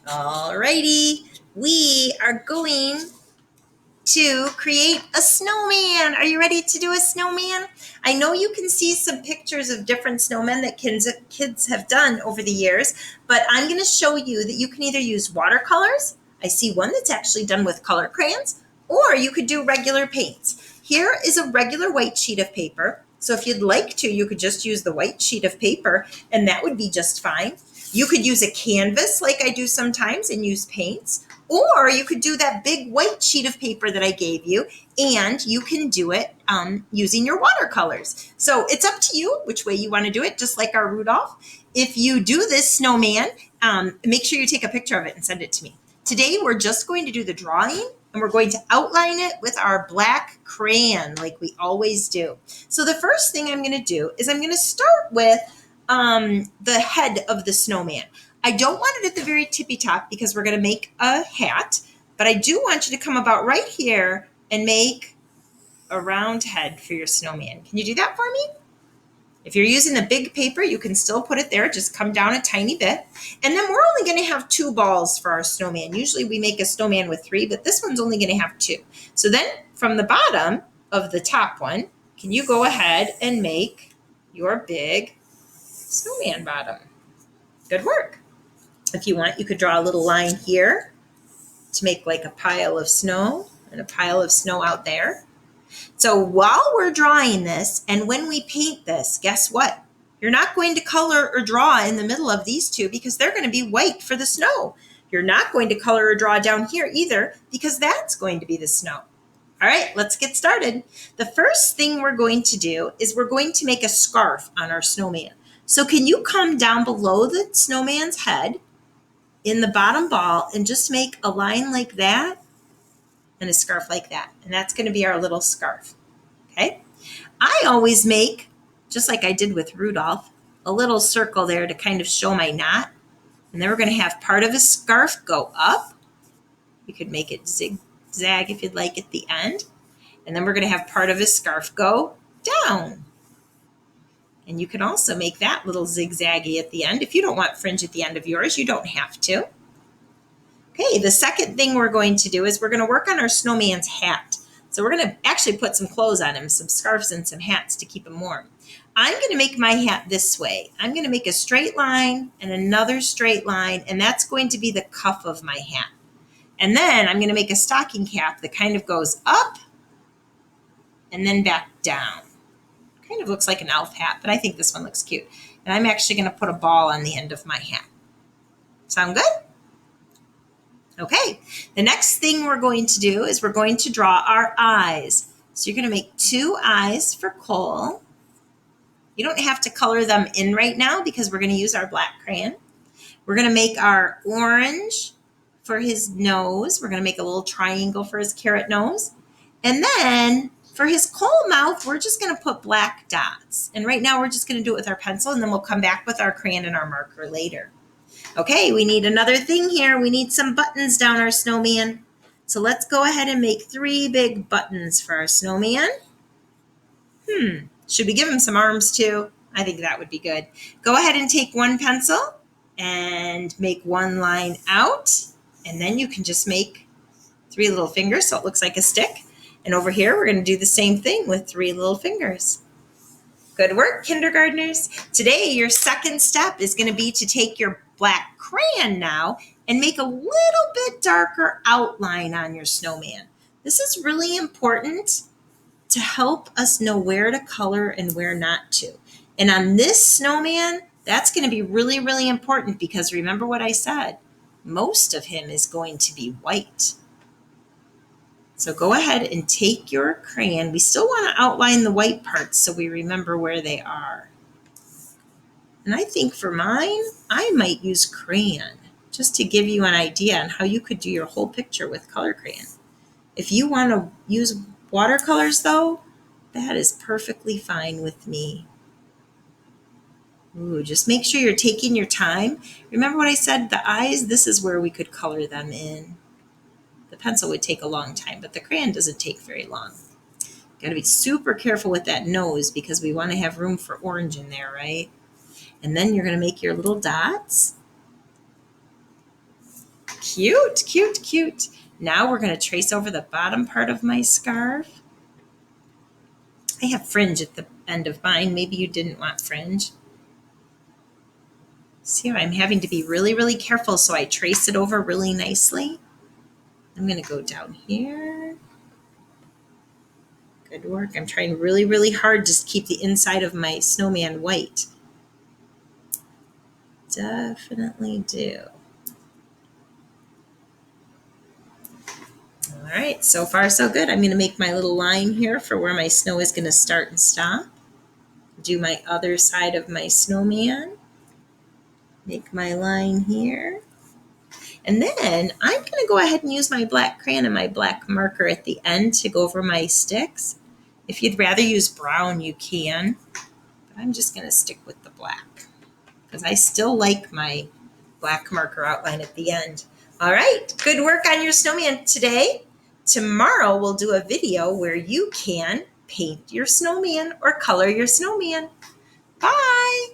Alrighty, we are going to create a snowman. Are you ready to do a snowman? I know you can see some pictures of different snowmen that kids have done over the years, but I'm going to show you that you can either use watercolors. I see one that's actually done with color crayons, or you could do regular paints. Here is a regular white sheet of paper. So if you'd like to, you could just use the white sheet of paper, and that would be just fine. You could use a canvas like I do sometimes and use paints. Or you could do that big white sheet of paper that I gave you, and you can do it using your watercolors. So it's up to you which way you want to do it, just like our Rudolph. If you do this snowman, make sure you take a picture of it and send it to me. Today, we're just going to do the drawing, and we're going to outline it with our black crayon like we always do. So the first thing I'm going to do is I'm going to start with the head of the snowman. I don't want it at the very tippy top because we're going to make a hat, but I do want you to come about right here and make a round head for your snowman. Can you do that for me? If you're using the big paper, you can still put it there. Just come down a tiny bit. And then we're only going to have 2 balls for our snowman. Usually we make a snowman with 3, but this one's only going to have 2. So then from the bottom of the top one, can you go ahead and make your big snowman bottom? Good work. If you want, you could draw a little line here to make like a pile of snow and a pile of snow out there. So while we're drawing this and when we paint this, guess what? You're not going to color or draw in the middle of these two because they're going to be white for the snow. You're not going to color or draw down here either because that's going to be the snow. All right, let's get started. The first thing we're going to do is we're going to make a scarf on our snowman. So can you come down below the snowman's head in the bottom ball and just make a line like that and a scarf like that. And that's going to be our little scarf. Okay. I always make, just like I did with Rudolph, a little circle there to kind of show my knot. And then we're going to have part of his scarf go up. You could make it zigzag if you'd like at the end. And then we're going to have part of his scarf go down. And you can also make that little zigzaggy at the end. If you don't want fringe at the end of yours, you don't have to. Okay, the second thing we're going to do is we're going to work on our snowman's hat. So we're going to actually put some clothes on him, some scarves and some hats to keep him warm. I'm going to make my hat this way. I'm going to make a straight line and another straight line, and that's going to be the cuff of my hat. And then I'm going to make a stocking cap that kind of goes up and then back down. Kind of looks like an elf hat, but I think this one looks cute. And I'm actually going to put a ball on the end of my hat. Sound good? Okay, the next thing we're going to do is we're going to draw our eyes. So you're going to make 2 eyes for Cole. You don't have to color them in right now because we're going to use our black crayon. We're going to make our orange for his nose. We're going to make a little triangle for his carrot nose. And then for his Cole mouth, we're just going to put black dots. And right now we're just going to do it with our pencil, and then we'll come back with our crayon and our marker later. Okay, we need another thing here. We need some buttons down our snowman. So let's go ahead and make 3 big buttons for our snowman. Should we give him some arms too? I think that would be good. Go ahead and take 1 pencil and make 1 line out. And then you can just make 3 little fingers so it looks like a stick. And over here, we're going to do the same thing with 3 little fingers. Good work, kindergartners. Today, your second step is going to be to take your black crayon now and make a little bit darker outline on your snowman. This is really important to help us know where to color and where not to. And on this snowman, that's going to be really, really important because remember what I said, most of him is going to be white. So go ahead and take your crayon. We still want to outline the white parts so we remember where they are. And I think for mine, I might use crayon just to give you an idea on how you could do your whole picture with color crayon. If you want to use watercolors though, that is perfectly fine with me. Ooh, just make sure you're taking your time. Remember what I said, the eyes, this is where we could color them in. The pencil would take a long time, but the crayon doesn't take very long. Got to be super careful with that nose because we want to have room for orange in there, right? And then you're going to make your little dots. Cute, cute, cute. Now we're going to trace over the bottom part of my scarf. I have fringe at the end of mine. Maybe you didn't want fringe. See how I'm having to be really, really careful so I trace it over really nicely. I'm going to go down here. Good work. I'm trying really, really hard to keep the inside of my snowman white. Definitely do. All right, so far so good. I'm going to make my little line here for where my snow is going to start and stop. Do my other side of my snowman. Make my line here. And then I'm going to go ahead and use my black crayon and my black marker at the end to go over my sticks. If you'd rather use brown, you can. But I'm just going to stick with the black because I still like my black marker outline at the end. All right, good work on your snowman today. Tomorrow we'll do a video where you can paint your snowman or color your snowman. Bye.